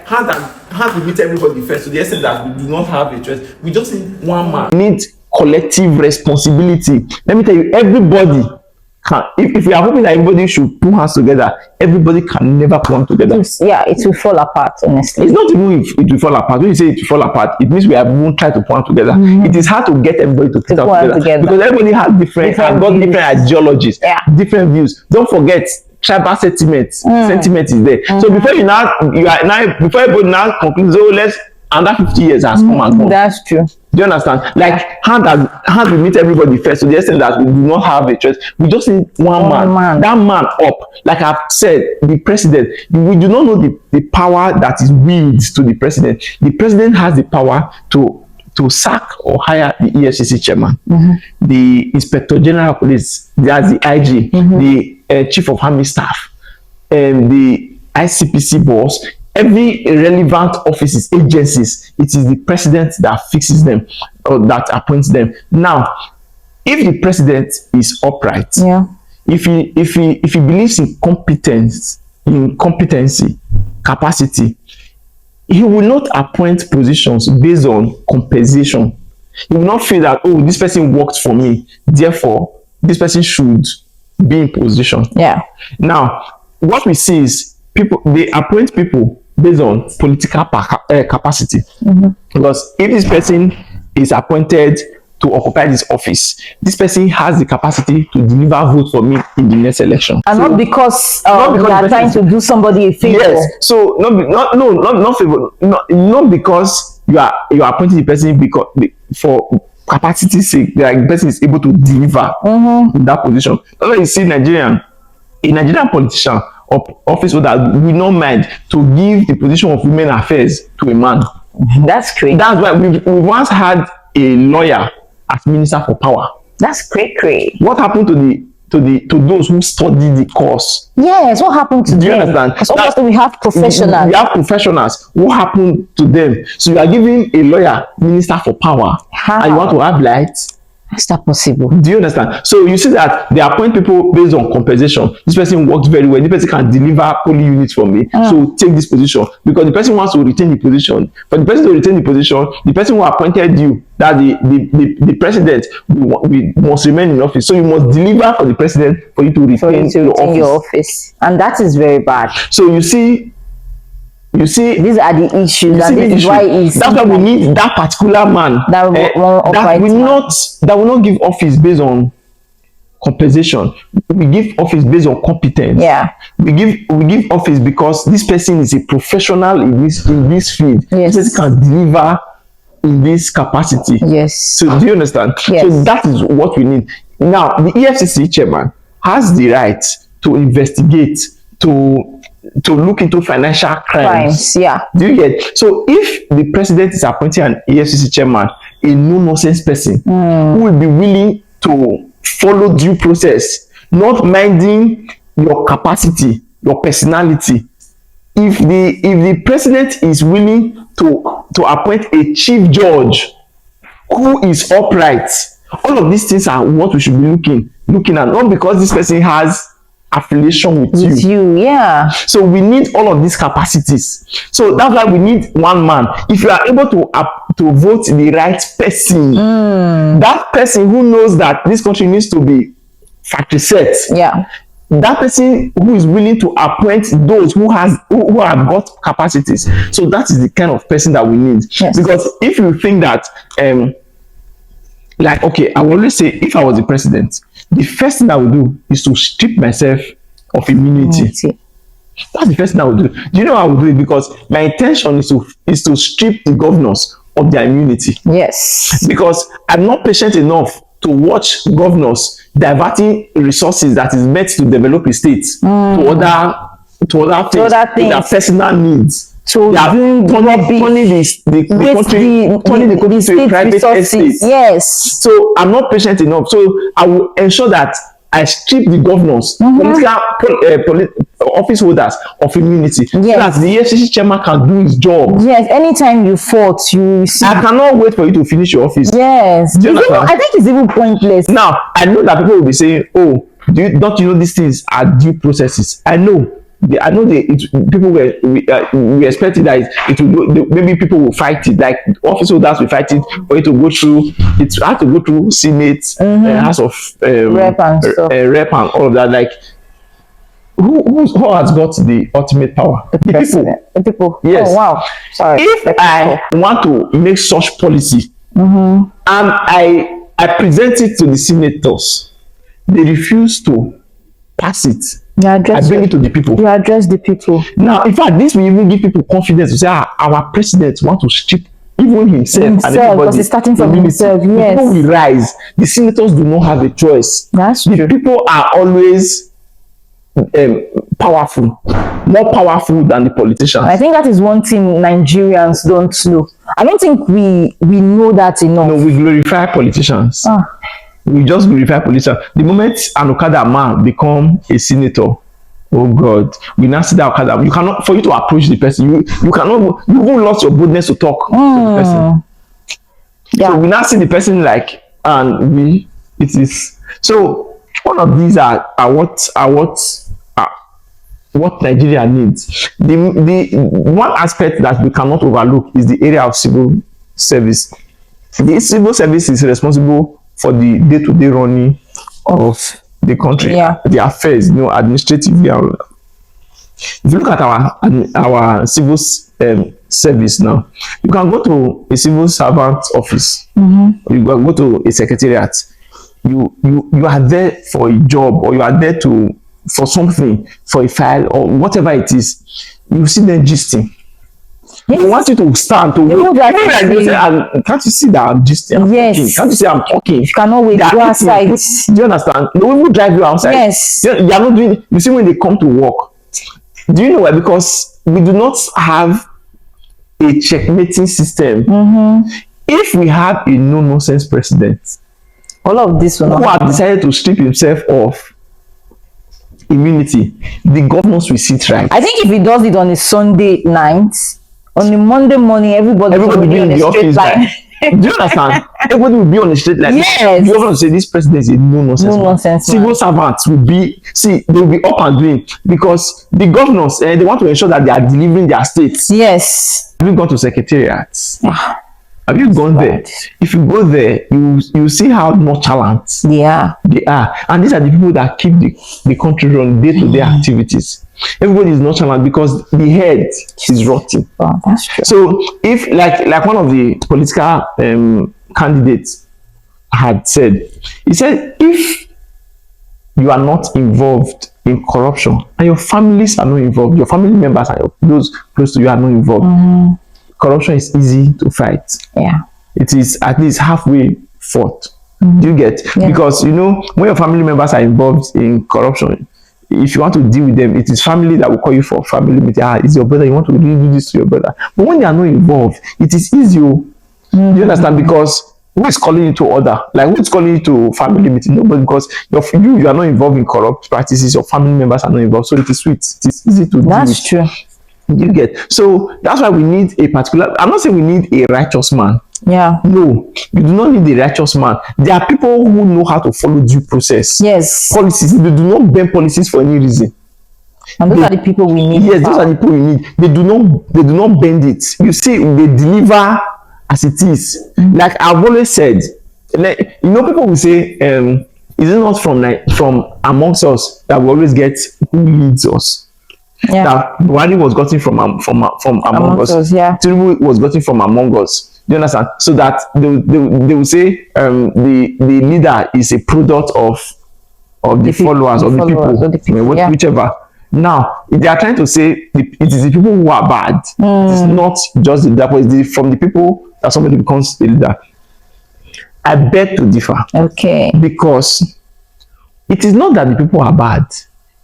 Like, how to meet everybody first to the extent that we do not have a choice. We just need one man. We need collective responsibility. Let me tell you, everybody can. If we are hoping that everybody should put hands together, everybody can never put hands together. Yeah, it will fall apart, honestly. It's not even if it will fall apart. When you say it will fall apart, it means we have won't try to put hands together. It is hard to get everybody to put hands together because everybody has different ideologies, different views. Don't forget, tribal sentiment is there. So before before everybody now concludes, oh, let's under 50 years has come and gone. That's true. Do you understand? Like, how we meet everybody first to the extent that we do not have a choice. We just need one man. That man up. Like I've said, the president, we do not know the power that is willed to the president. The president has the power to sack or hire the EFCC chairman, the Inspector General of Police, that's the IG, the Chief of Army Staff, and the ICPC boss. Every relevant offices, agencies, it is the president that fixes them or that appoints them. Now, if the president is upright, if he believes in competence, in competency, capacity, he will not appoint positions based on compensation. He will not feel that, oh, this person worked for me, therefore this person should be in position. Now, what we see is they appoint people based on political capacity. Because if this person is appointed to occupy this office, this person has the capacity to deliver vote for me in the next election. And so, not because you are trying to do somebody a favor. Yes. So not favor. Not because you are appointing the person because for capacity's sake, the person is able to deliver in that position. That's why you see a Nigerian politician or office holder will not mind to give the position of women affairs to a man. That's crazy. That's why we once had a lawyer as minister for power. That's great. What happened to those who studied the course? Yes, what happened to them? Do you understand? Because obviously we have professionals. We have professionals. What happened to them? So you are giving a lawyer minister for power. How? And you want to have lights? How's that possible? Do you understand? So you see that they appoint people based on compensation. This person works very well. This person can deliver poly units for me. So take this position because the person wants to retain the position. For the person to retain the position, the person who appointed you, that the president must remain in office. So you must deliver for the president for you to retain your office. And that is very bad. So you see, these are the issues, and this is why that's why we need that particular man that will not give office based on compensation. We give office based on competence. We give office because this person is a professional in this field. This person can deliver in this capacity. So do you understand? So that is what we need. Now the EFCC chairman has the right to investigate, to look into financial crimes. Do you get? So if the president is appointing an EFCC chairman, a no-nonsense person who will be willing to follow due process, not minding your capacity, your personality. If the president is willing to appoint a chief judge who is upright, all of these things are what we should be looking at, not because this person has affiliation with you. So we need all of these capacities. So that's why we need one man. If you are able to vote the right person, that person who knows that this country needs to be factory set, that person who is willing to appoint those who have got capacities. So that is the kind of person that we need. Because if you think that like, okay, I will always say, if I was the president, the first thing I would do is to strip myself of immunity. That's the first thing I would do. Do you know how I would do it? Because my intention is to strip the governors of their immunity. Because I'm not patient enough to watch governors diverting resources that is meant to develop a state to other things, their personal needs. So they are turning the country to a private estate. So I'm not patient enough. So I will ensure that I strip the governors, political office holders of immunity, so that the EFCC chairman can do his job. Anytime you fought, you see. I cannot wait for you to finish your office. I think it's even pointless. Now I know that people will be saying, "Oh, don't you know these things are due processes?" I know. I know people we expected that it will maybe people will fight it, like office holders will fight it for it to go through. It had to go through Senate, House of rep and all of that. Like who has got the ultimate power? The people. The people. Yes. Oh wow. Sorry. If I want to make such policy and I present it to the senators, they refuse to pass it. I bring it to the people. You address the people. Now, in fact, this will even give people confidence to say, our president want to strip even himself and everybody. Because it's starting from himself. Yes. The people will rise. The senators do not have a choice. That's true. The people are always powerful, more powerful than the politicians. I think that is one thing Nigerians don't know. I don't think we know that enough. No, we glorify politicians. We just glorify politicians. The moment an Okada man become a senator, oh God, we now see that Okada. You cannot, for you to approach the person, you cannot, you won't lost your boldness to talk to the person. Yeah. So we now see the person like, and it is. So one of these are what Nigeria needs. The one aspect that we cannot overlook is the area of civil service. The civil service is responsible for the day-to-day running of the country, the affairs, administratively. If you look at our civil service now, you can go to a civil servant office, or you can go to a secretariat. You are there for a job, or you are there for something, for a file, or whatever it is. You see them gisting. Yes. I want you to stand to wait. Can't you see that I'm gisting? Yes. Talking? Can't you see I'm talking? You cannot wait. Go outside. Do you understand? They will drive you outside. Yes. They are not doing. You see, when they come to work, do you know why? Because we do not have a checkmating system. If we have a no-nonsense president, all of this will not who have decided to strip himself of immunity, the governors will sit right. I think if he does it on a Sunday night, on a Monday morning, everybody will be in the office. Do you understand? Everybody will be on the straight line. Yes. The governor will say this president is a no-nonsense. Civil servants will be, they will be up and doing, because the governors, they want to ensure that they are delivering their states. Yes. Have you gone to secretariats? Have you gone there? If you go there, you see how nonchalant they are. And these are the people that keep the country running day-to-day activities. Everybody is nonchalant because the head is rotting. Oh, that's true. So if like one of the political candidates had said, he said, if you are not involved in corruption and your families are not involved, your family members and those close to you are not involved, corruption is easy to fight. Yeah. It is at least halfway fought. Do you get? Because when your family members are involved in corruption, if you want to deal with them, it is family that will call you for family meeting. It's your brother, you want to really do this to your brother. But when they are not involved, it is easy. Do you understand? Because who is calling you to order? Like, who is calling you to family meeting? Nobody, because you are not involved in corrupt practices, your family members are not involved. So it is sweet. It is easy to deal with. That's true. You get? So that's why we need a particular, I'm not saying we need a righteous man. Yeah. No, you do not need a righteous man. There are people who know how to follow due process. Yes. Policies. They do not bend policies for any reason. And those are the people we need. Yes, those are the people we need. They do not bend it. You see, they deliver as it is. Like I've always said, people will say, is it not from amongst us that we always get who leads us? Yeah. That Buhari was gotten from among us. Tinubu was gotten from among us. Do you understand? So that they will say the leader is a product of the followers of the people, whichever. Now, if they are trying to say it is the people who are bad, it's not just the leader, but it's from the people that somebody becomes the leader. I beg to differ. Okay. Because it is not that the people are bad.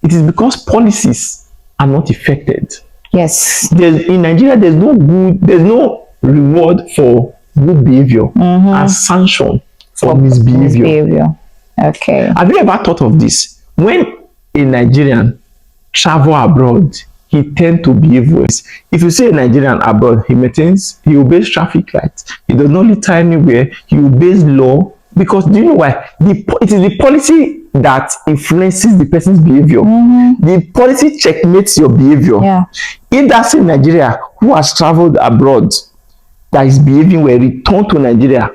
It is because policies are not effected. Yes. In Nigeria, there's no reward for good behavior and sanction for misbehavior. Okay. Have you ever thought of this? When a Nigerian travel abroad, he tends to behave worse. If you see a Nigerian abroad, he obeys traffic lights. He does not litter anywhere. He obeys law. Because do you know why? It is the policy that influences the person's behavior. The policy checkmates your behavior. If that's in Nigeria who has traveled abroad that is behaving well, return to Nigeria,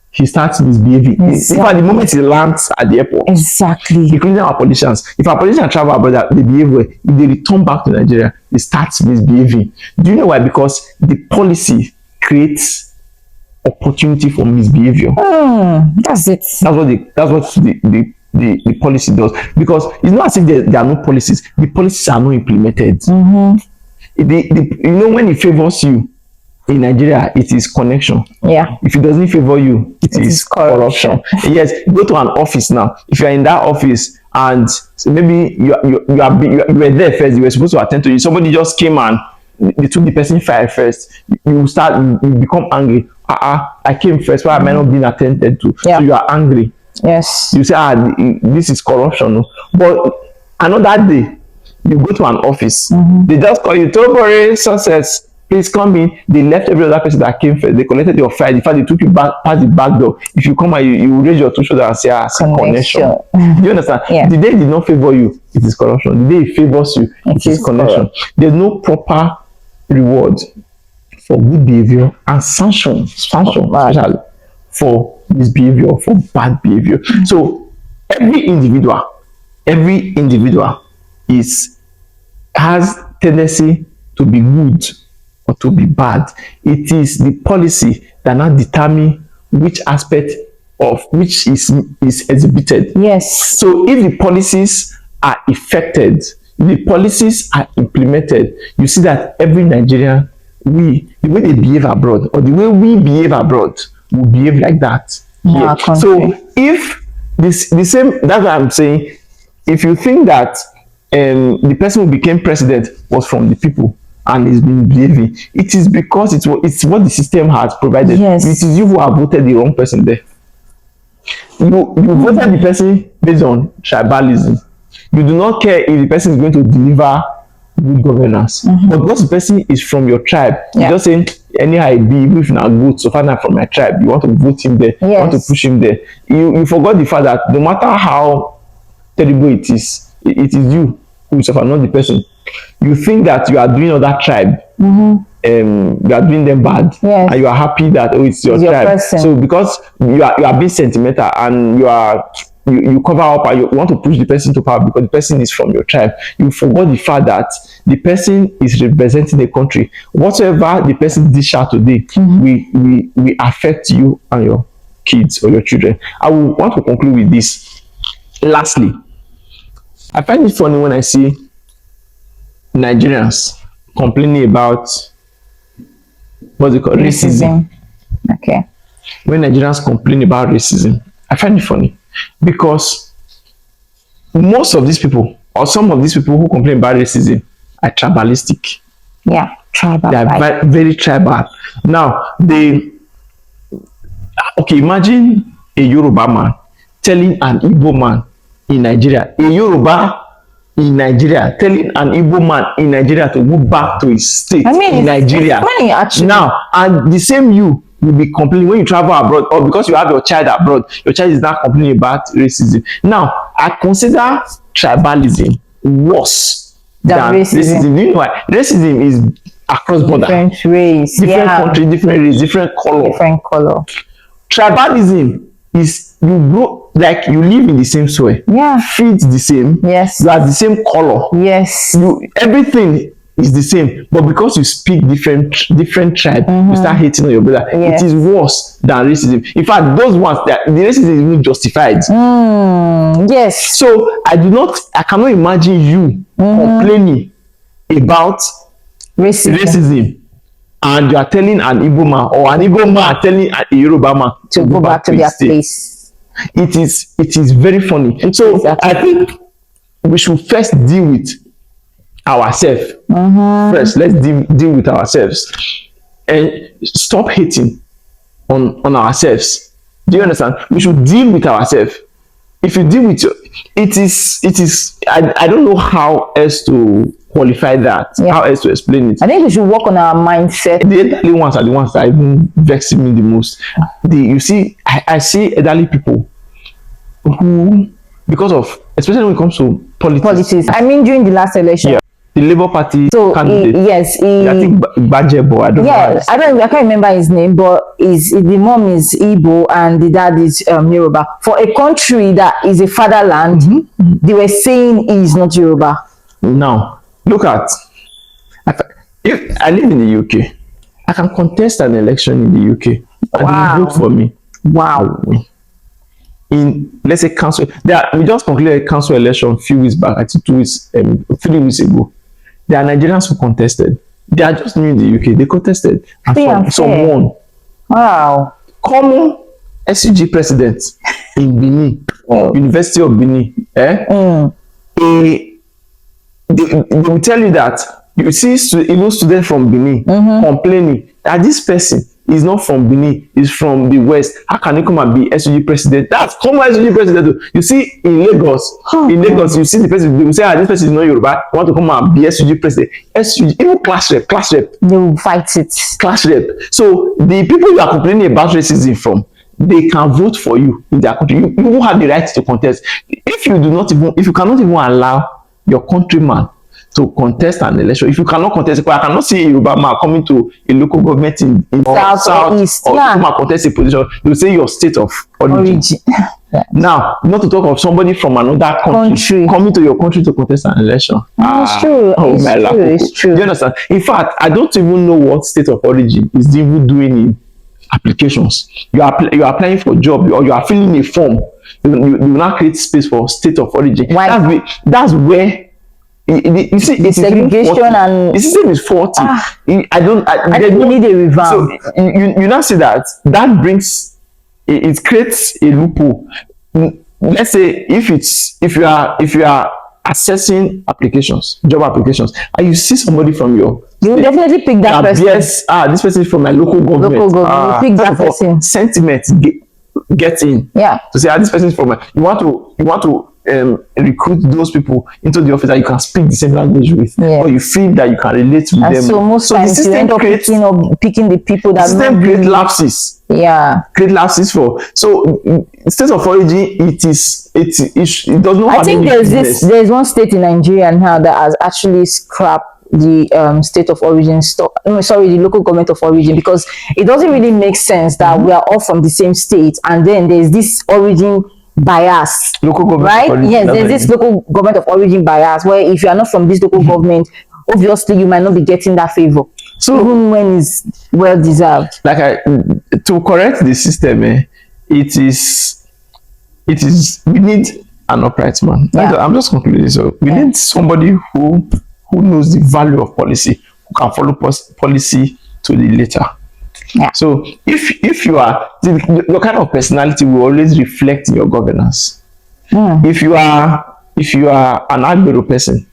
he starts misbehaving. Exactly. In fact, the moment he lands at the airport, including our politicians, if our politicians travel abroad, they behave well. If they return back to Nigeria, they start misbehaving. Do you know why? Because the policy creates opportunity for misbehavior. That's it. That's what the policy does. Because it's not as if there are no policies. The policies are not implemented. You know, when it favors you in Nigeria, it is connection. If it doesn't favor you, it is corruption. Yes, go to an office now. If you are in that office and maybe you were there first, you were supposed to attend to you. Somebody just came and they took the person fired first. You become angry. I came first. Why am I not being attended to? So you are angry. Yes. You say, this is corruption. But another day, you go to an office. They just call you, Tobore, success. Please come in. They left every other person that came first. They collected your file. In fact, they took you back past the back door. If you come out, you raise your two shoulders and say, connection. Do you understand? The day did not favor you, it is corruption. The day it favors you, it is connection. There's no proper reward for good behavior and sanction especially for misbehavior, for bad behavior. So every individual has tendency to be good or to be bad. It is the policy that now determine which aspect of which is exhibited. Yes. So if the policies are effected, the policies are implemented, you see that every Nigerian, the way they behave abroad or the way we behave abroad will behave like that here. So if the same, that's what I'm saying, if you think that the person who became president was from the people and is been behaving, it is because it's what the system has provided. Yes. It is you who have voted the wrong person there. You voted the person based on tribalism. You do not care if the person is going to deliver good governance. But because the person is from your tribe, you're just saying, anyhow I be, if not good, so far not from my tribe, you want to vote him there, you want to push him there. You forgot the fact that no matter how terrible it is you who suffer, not the person. You think that you are doing other tribe, you are doing them bad, and you are happy that it's your tribe. Person. So because you are being sentimental and you cover up and you want to push the person to power because the person is from your tribe, you forgot the fact that the person is representing the country. Whatever the person dish out today, we affect you and your kids or your children. I will want to conclude with this. Lastly, I find it funny when I see Nigerians complaining about what's it called? Racism. Okay. When Nigerians complain about racism, I find it funny because most of these people or some of these people who complain about racism are tribalistic. Yeah, tribal. They are very tribal. Now, imagine a Yoruba man telling an Igbo man in Nigeria, a Yoruba in Nigeria telling an Igbo man in Nigeria to go back to his state in Nigeria. It's funny, actually. Now, and the same you will be complaining when you travel abroad or because you have your child abroad, your child is not complaining about racism. Now, I consider tribalism worse than racism. You know why? Racism is across border. Different race. Different country, different race, different color. Tribalism is you grow like you live in the same soil, feed the same, you have the same color, everything is the same, but because you speak different tribe, you start hating on your brother. It is worse than racism. In fact, those ones that the racism is even justified. So I cannot imagine you complaining about racism and you are telling an Igbo man or an Igbo man telling a Yoruba man to go back to their place. It is very funny. So I think we should first deal with ourselves. First, let's deal with ourselves and stop hating on ourselves. Do you understand? We should deal with ourselves. If you deal with it is I don't know how else to qualify that, how else to explain it. I think we should work on our mindset. The elderly ones are the ones that even vex me the most. You see, I see elderly people who because of, especially when it comes to politics. I mean, during the last election. Yeah. The Labour Party candidate. I think Bajebo. I can't remember his name, but the mom is Igbo and the dad is Yoruba. For a country that is a fatherland, they were saying he is not Yoruba. Now, look at, if I live in the UK, I can contest an election in the UK and they vote for me. Wow. In, let's say, council, we just concluded a council election a few weeks back, I think 3 weeks ago. There are Nigerians who contested. They are just new in the UK. They contested. And some won. Wow. Common SUG president in Benin, University of Benin, they will tell you that you see even students from Benin complaining that this person is not from Benin, is from the West. How can he come and be SUG president? That's common SUG president. You see in Lagos, you see the person, they will say, this person is not Yoruba, want to come and be SUG president. SUG, even class rep. They will fight it. Class rep. So the people you are complaining about racism from, they can vote for you in their country. You have the right to contest. If you cannot even allow your countryman to contest an election, if you cannot contest, I cannot see a Yoruba man coming to a local government in South East, or come and contest a position. You say your state of origin. Now, not to talk of somebody from another country coming to your country to contest an election. It's true. It's true. Do you understand? In fact, I don't even know what state of origin is even doing in applications. You are applying for a job, or you are filling a form. You will not create space for state of origin. Why? That's where you see the segregation and the system is faulty. We need a revamp. So you now see that brings it creates a loophole. Let's say if you are assessing job applications, and you see somebody from your you will definitely pick that person. Yes, this person is from my local government. You pick that person. Sentiment get in. Yeah. To say this person is from my. You want to recruit those people into the office that you can speak the same language with, or you feel that you can relate with them. So most times you end up picking the people that system create lapses. Yeah. Create lapses for. So state of origin, it does not. I think there's one state in Nigeria now that has actually scrapped the state of origin the local government of origin, because it doesn't really make sense that we are all from the same state and then there's this origin bias, local government, right? Yes, there's this local government of origin bias where if you are not from this local government, obviously you might not be getting that favor, so even when it's well deserved. Like to correct the system, it is we need an upright man. I'm just concluding. So we need somebody who knows the value of policy, who can follow policy to the letter. Yeah. So if you are, your kind of personality will always reflect in your governance. If you are an Agbero person,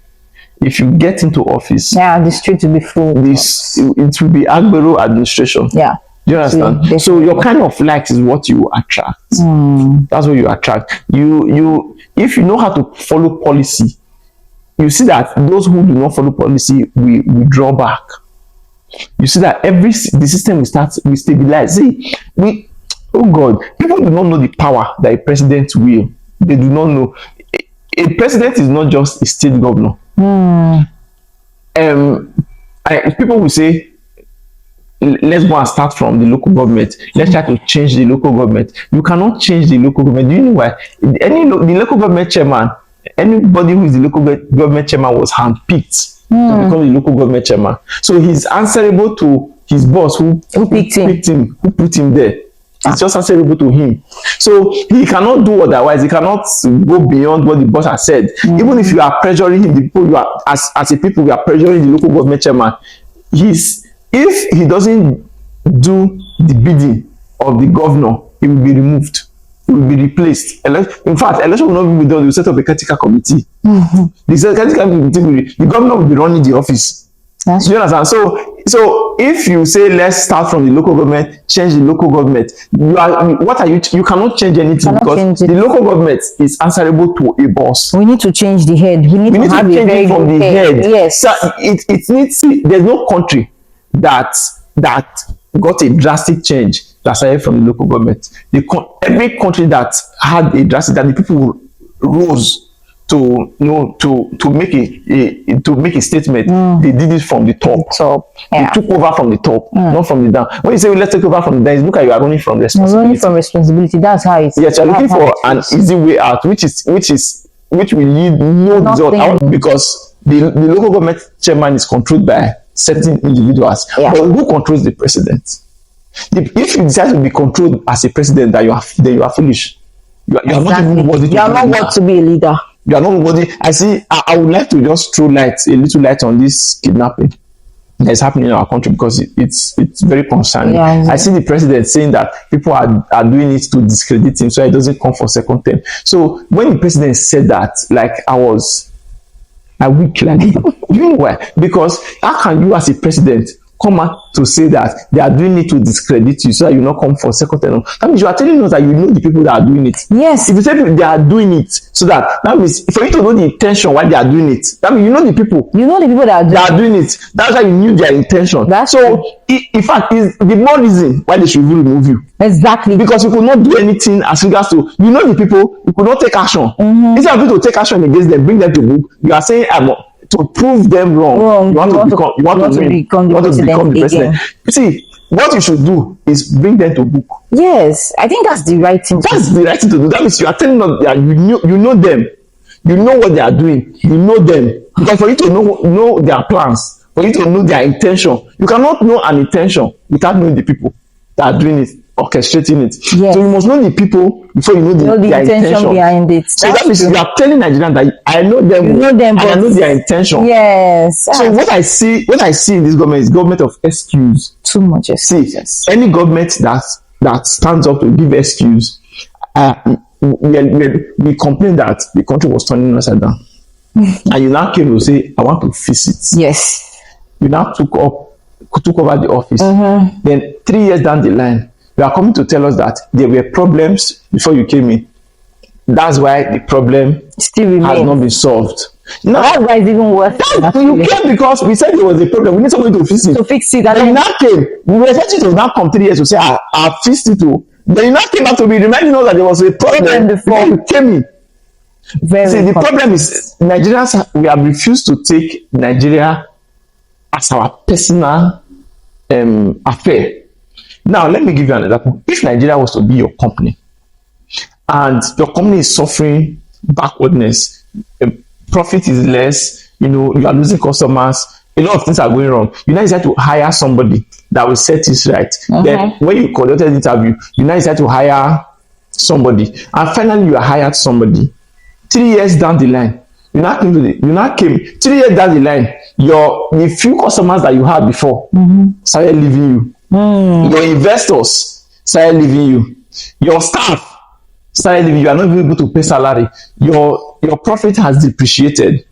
if you get into office, the street will be full. It will be Agbero administration. Yeah. Do you understand? So your kind of likes is what you attract. That's what you attract. You if you know how to follow policy, you see that those who do not follow policy we draw back. You see that the system will stabilize. See, people do not know the power that a president will. They do not know. A president is not just a state governor. People will say, let's go and start from the local government. Let's try to change the local government. You cannot change the local government. Do you know why? The local government chairman, anybody who is the local government chairman was handpicked to become the local government chairman. So he's answerable to his boss who picked him, who put him there. It's just answerable to him. So he cannot do otherwise. He cannot go beyond what the boss has said. Even if you are pressuring him, the people you are as a people, we are pressuring the local government chairman. If he doesn't do the bidding of the governor, he will be removed. He will be replaced. In fact, election will not be done. They will set up a critical committee. The critical committee the governor will be running the office. Do you understand? So if you say let's start from the local government, change the local government, you cannot change anything because the local government is answerable to a boss. We need to change the head. We need to change it from the head. Yes. So it needs. There's no country that got a drastic change that started from the local government. Every country that had a drastic, that the people rose to make a statement. They did it from the top. Yeah. They took over from the top, not from the down. When you say let's take over from the down, look at you are running from responsibility. You're running from responsibility. That's how it's. Yes, you're looking for an easy way out, which will lead no result, because the local government chairman is controlled by certain individuals. But who controls the president? If you decide to be controlled as a president, then you are foolish. You are not even worthy. You are not worthy to be a leader. You are not worthy. I would like to just throw a little light on this kidnapping that's happening in our country, because it's very concerning. Yeah, I see the president saying that people are doing it to discredit him so he doesn't come for second term. So when the president said that, like, I weak, like, you know why? Because how can you as a president come out to say that they are doing it to discredit you so that you not come for second term? That means you are telling us that you know the people that are doing it. Yes. If you say they are doing it, so that means for you to know the intention why they are doing it, that means you know the people. You know the people that are doing it. That's why you knew their intention. In fact, is the more reason why they should remove you. Exactly. Because you could not do anything as regards to, you know, the people, you could not take action. Instead of you to take action against them, bring them to book, you are saying, to prove them wrong. You want to become the president. You see, what you should do is bring them to book. Yes, I think that's the right thing. That's the right thing to do. That means you are telling us that you know them, you know what they are doing, you know them. Because for you to know their plans, for you to know their intention, you cannot know an intention without knowing the people that are doing it, orchestrating it. Yes. So you must know the people before you know their intention behind it. So that means you are telling Nigerians that I know them, and I know their intention. Yes. So what I see in this government is government of excuse. Too much excuse. See, any government that stands up to give excuse, we complain that the country was turning upside down. And you now came to say, I want to fix it. Yes. You now took over the office. Then 3 years down the line, you are coming to tell us that there were problems before you came in. That's why the problem still has not been solved. Now, that's why it's even worse. You came because we said there was a problem. We need somebody to fix it. And you now came. We were expecting to now come 3 years to say, I fixed it too. Then you now came back to be reminding us that there was a problem before you came in. The problem is Nigerians, we have refused to take Nigeria as our personal affair. Now, let me give you an example. If Nigeria was to be your company, and your company is suffering backwardness, profit is less, you are losing customers, a lot of things are going wrong, you now decide to hire somebody that will set this right. Then when you conducted the interview, you now decide to hire somebody, and finally you hired somebody. 3 years down the line, you now came 3 years down the line, the few customers that you had before started leaving you. Your investors started leaving you. Your staff started leaving you. You are not even able to pay salary. Your profit has depreciated.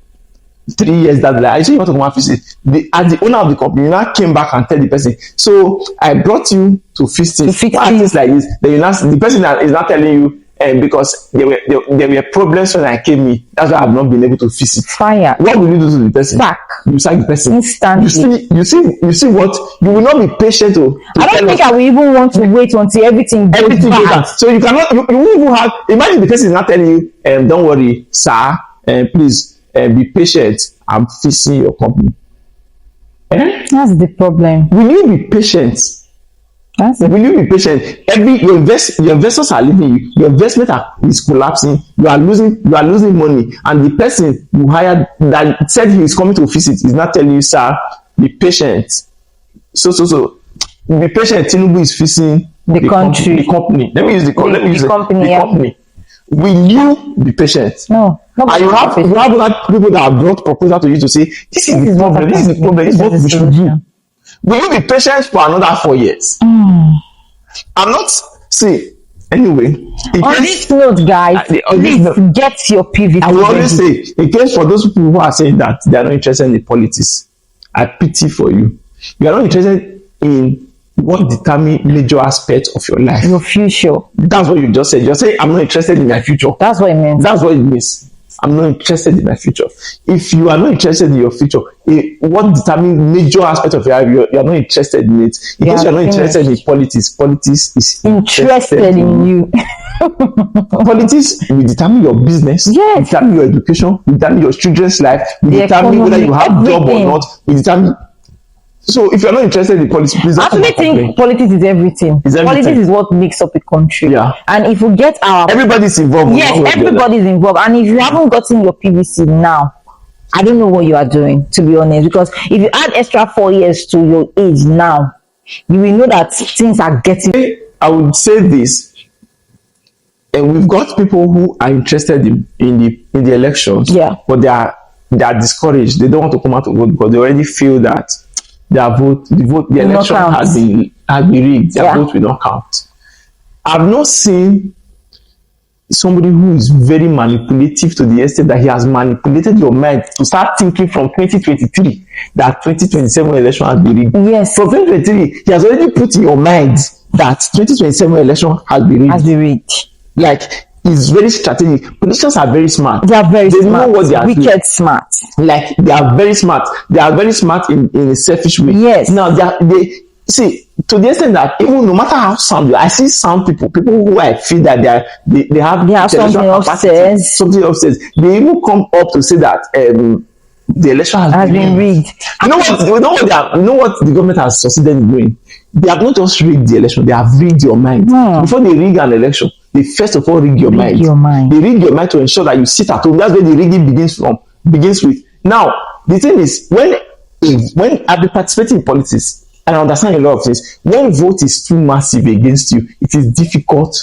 3 years down the line, I say you want to come and fix it. As the owner of the company, you now came back and tell the person, so I brought you to fix things. Things like this. Then the person is not telling you, because there were problems when I came in. That's why I've not been able to fix it. Fire. What will you do to the person? Sack. You sack the person instantly. You see what? You will not be patient to I don't think I will even want to wait until everything goes bad. So you cannot. You won't even have. Imagine the person is not telling you, don't worry, sir. Please be patient. I'm fixing your company. That's the problem. Will you be patient? Will you be patient? Your investors are leaving you. Your investment is collapsing. You are losing money. And the person you hired that said he is coming to fix it is not telling you, sir, be patient. So be patient. Tinubu is fixing the country. The company. Let me use the company. Will you be patient? No. And you have other people that have brought proposal to you to say, this is the problem. This is the problem. This is what we should do. Will you be patient for another 4 years? I'm not. See, anyway. On this note, guys, please get your PVC. I will always say, in case for those people who are saying that they are not interested in politics, I pity for you. You are not interested in what determines major aspects of your life. Your future. That's what you just said. You're saying, I'm not interested in my future. That's what it means. That's what it means. I'm not interested in my future. If you are not interested in your future, what determines major aspect of your life, you are not interested in it. Because you are not interested in politics is interested in you. Politics will determine your business, will determine your education, will determine your children's life, will determine whether you have a job or not, will determine. So if you're not interested in politics, please don't. I actually think politics is everything. Politics is what makes up a country. Yeah. And if we get our... Everybody's involved. Yes, everybody's involved. And if you haven't gotten your PVC now, I don't know what you are doing, to be honest. Because if you add extra 4 years to your age now, you will know that things are getting... I would say this, and we've got people who are interested in the elections, but they are discouraged. They don't want to come out to vote because they already feel that the election has been rigged. Their vote will not count. I've not seen somebody who is very manipulative to the extent that he has manipulated your mind to start thinking from 2023 that 2027 election has been rigged. Yes. From 2023, he has already put in your mind that 2027 election has been rigged. Like, it's very strategic. Politicians are very smart. They are very smart. They know what they are doing. Wicked smart. Like, they are very smart. They are very smart in a selfish way. Yes. Now, they see, to the extent that even no matter how sound you are, I see sound people who I feel that they have something upstairs. Something upstairs. They even come up to say that the election has been rigged. You know what the government has succeeded in doing? They have not just rigged the election, they have rigged your mind. Before they rig an election, they first of all rig your mind. They rig your mind to ensure that you sit at home. That's where the rigging begins with. Now, the thing is, when I've been participating in politics, and I understand a lot of things, when vote is too massive against you, it is difficult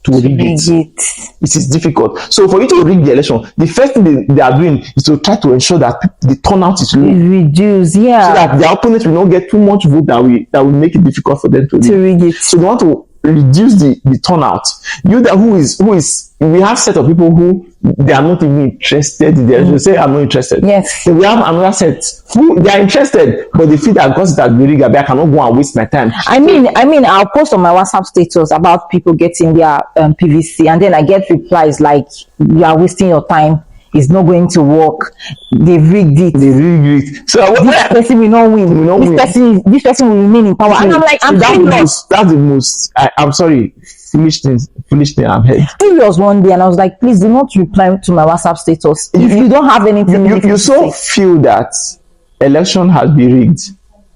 to rig it. It is difficult. So for you to rig the election, the first thing they are doing is to try to ensure that the turnout is low. Reduce, so that their opponents will not get too much vote that will make it difficult for them to rig it. So they want to reduce the turnout. You that who is we have set of people who they are not even interested in the election. They say I'm not interested. Yes. So we have another set who they are interested, but they feel that because it has been rigged, I cannot go and waste my time. I mean, I'll post on my WhatsApp status about people getting their PVC, and then I get replies like, "You are wasting your time. It's not going to work. They rigged it. So this person will not win. This person will remain in power." And I'm like, that's the most. I'm sorry. Foolish thing I've heard. Serious one day, and I was like, please do not reply to my WhatsApp status if you don't have anything. You so feel that election has been rigged,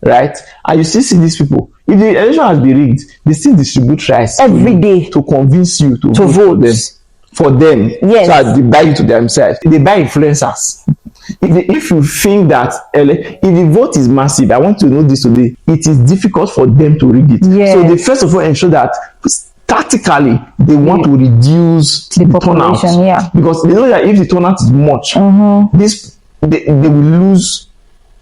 right? And you still see these people. If the election has been rigged, they still distribute rice every day to convince you to vote for them. Yes. So that they buy it to themselves. They buy influencers. If you think that if the vote is massive, I want to know this today, it is difficult for them to rig it. Yes. So they first of all ensure that tactically they want to reduce the turnout, because they know that if the turnout is much, they will lose.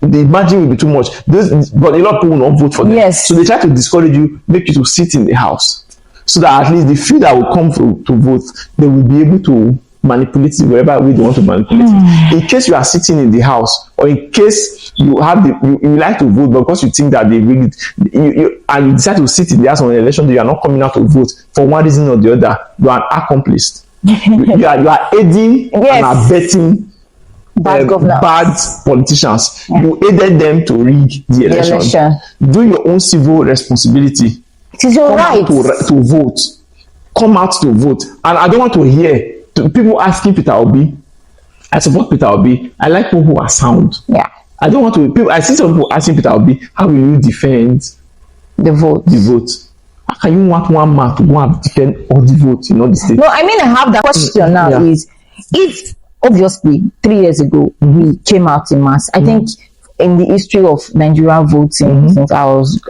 The margin will be too much. But a lot of people will not vote for them. Yes. So they try to discourage you, make you to sit in the house, so that at least the few that will come to vote, they will be able to manipulate it wherever way they want to manipulate it. In case you are sitting in the house, or in case you have you like to vote, but because you think that they rigged it, and you decide to sit in the house on an election day, you are not coming out to vote for one reason or the other, you are an accomplice. you are aiding and abetting bad politicians. You aided them to rig the election. Do your own civil responsibility. It is your right to vote. Come out to vote. And I don't want to hear people asking Peter Obi. I support Peter Obi. I like people who are sound. Yeah. I don't want to. I see some people asking Peter Obi, how will you defend the vote? How can you want one man to go and defend all the votes in all the states? No, I mean, I have that question now. Is if obviously 3 years ago we came out in mass, I think in the history of Nigerian voting since I was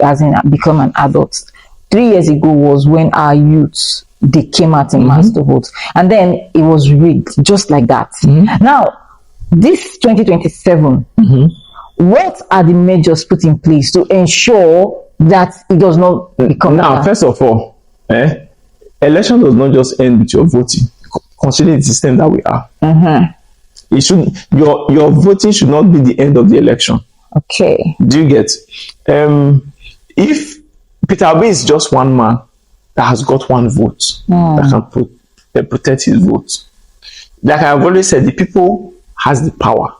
become an adult, 3 years ago was when our youths, they came out in mass to vote, and then it was rigged just like that. Now this 2027, what are the measures put in place to ensure that it does not become now? First of all, election does not just end with your voting. Considering the system that we are, it should your voting should not be the end of the election. Okay. Do you get? If Peter Obi is just one man that has got one vote that can protect his vote, like I've always said, the people have the power.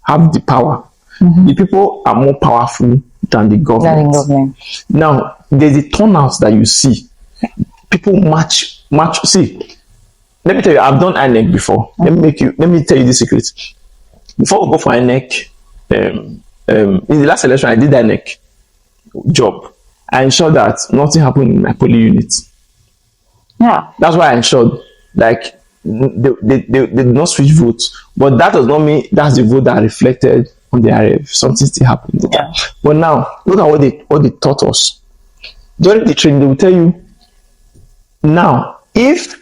The people are more powerful than the government. Now, there's the turnout that you see. People march match. See, let me tell you, I've done INEC before. Let me tell you the secret. Before we go for INEC, in the last election, I did INEC job. I ensured that nothing happened in my polling unit. Yeah. That's why I ensured, like, they did not switch votes. But that does not mean that's the vote that reflected on the RF. Something still happened. Yeah. But now, look at what they taught us. During the training, they will tell you, now, if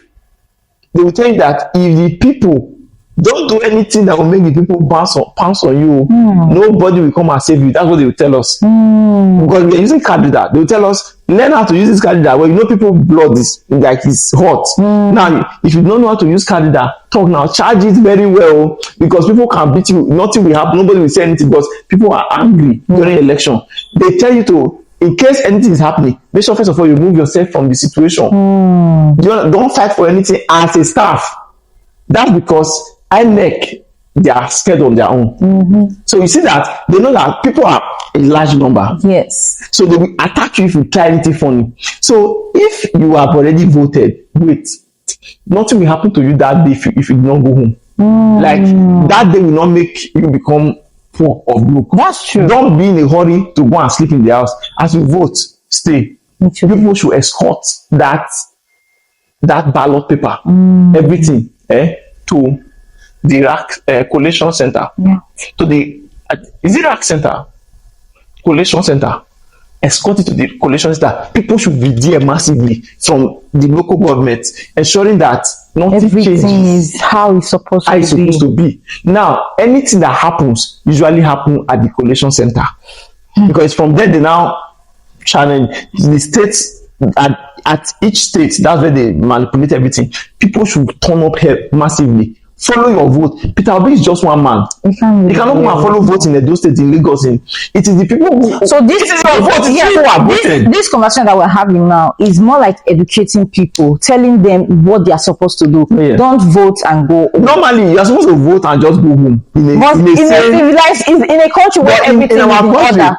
they will tell you that if the people don't do anything that will make the people pounce on you, nobody will come and save you. That's what they will tell us. Because we're using card reader. They will tell us, learn how to use this card reader. Well, you know, people blood is like it's hot. Now, if you don't know how to use card reader, talk now, charge it very well, because people can beat you. Nothing will happen. Nobody will say anything because people are angry during election. They tell you to, in case anything is happening, make sure first of all you remove yourself from the situation. Don't fight for anything as a staff. That's because INEC, they are scared on their own. So you see that they know that people are a large number. Yes. So they will attack you if you try anything funny. So if you have already voted, wait, nothing will happen to you that day if you don't go home. Like that day will not make you become poor or broke. That's true. Don't be in a hurry to go and sleep in the house. As you vote, stay. People should escort that ballot paper, everything, to the collation center. To the is it rack center? Collation center. Escort it to the collation center. People should be there massively from the local government, ensuring that everything is how it's supposed to be. Now, anything that happens usually happen at the collation center, because from there they now challenge the states at each state. That's where they manipulate everything. People should turn up here massively. Follow your vote. Peter Obi is just one man. He cannot go and follow votes in Edo State, in Lagos. It is the people who. So this is your vote. This conversation that we're having now is more like educating people, telling them what they are supposed to do. Yeah. Don't vote and go home. Normally, you are supposed to vote and just go home. In a country where everything is in order.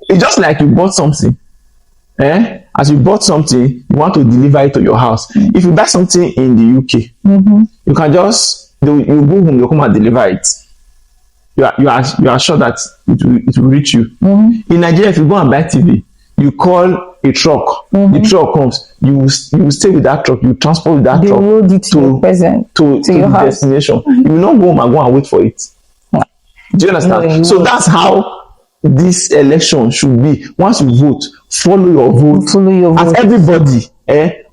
It's just like you bought something. As you bought something, you want to deliver it to your house. If you buy something in the UK, you can just you go home, you come and deliver it. You are sure that it will reach you. In Nigeria, if you go and buy TV, you call a truck. The truck comes. You will stay with that truck. You transport with that truck load it to your the destination. You will not go home and go and wait for it. Do you understand? So that's how this election should be. Once you vote, follow your vote. As everybody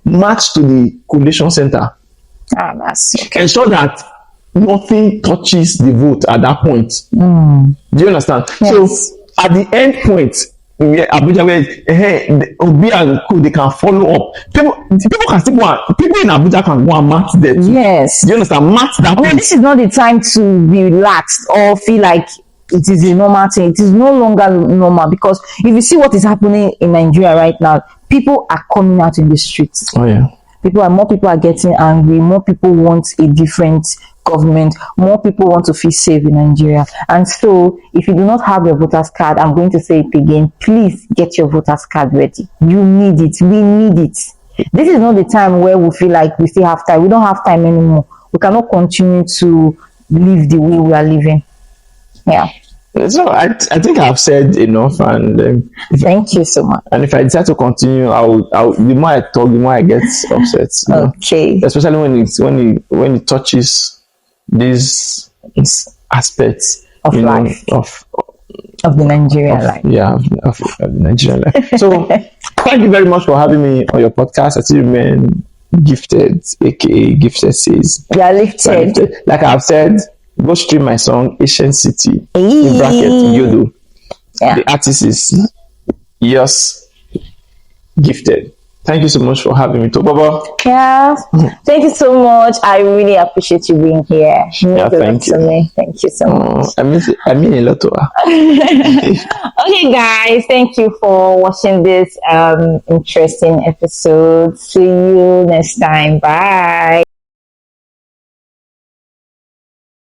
march to the collation center. That's okay. Ensure that nothing touches the vote at that point. Do you understand? Yes. So at the end point, Abuja, where Obi and Co, they can follow up. People can still go. People in Abuja can go and match that. Yes. Do you understand? Match that. This is not the time to be relaxed or feel like it is a normal thing. It is no longer normal, because if you see what is happening in Nigeria right now, people are coming out in the streets. Oh yeah. More people are getting angry. More people want a different government. More people want to feel safe in Nigeria. And so, if you do not have your voter's card, I'm going to say it again. Please get your voter's card ready. You need it. We need it. This is not the time where we feel like we still have time. We don't have time anymore. We cannot continue to live the way we are living. Yeah. So I think I've said enough, and thank you so much. And if I decide to continue, I'll the more I talk, the more I get upset. Okay. Especially when it touches these aspects of life of the Nigerian life. Yeah, of the Nigerian life. So thank you very much for having me on your podcast. I still remain gifted, aka Gifted Says. You are lifted. Like I've said. Go stream my song Ancient City in bracket Yodo. Yeah. The artist is Yours Gifted. Thank you so much for having me, Baba. Yeah, thank you so much. I really appreciate you being here. Thank you. Thank you so much. I mean a lot to her. Okay, guys, thank you for watching this interesting episode. See you next time. Bye.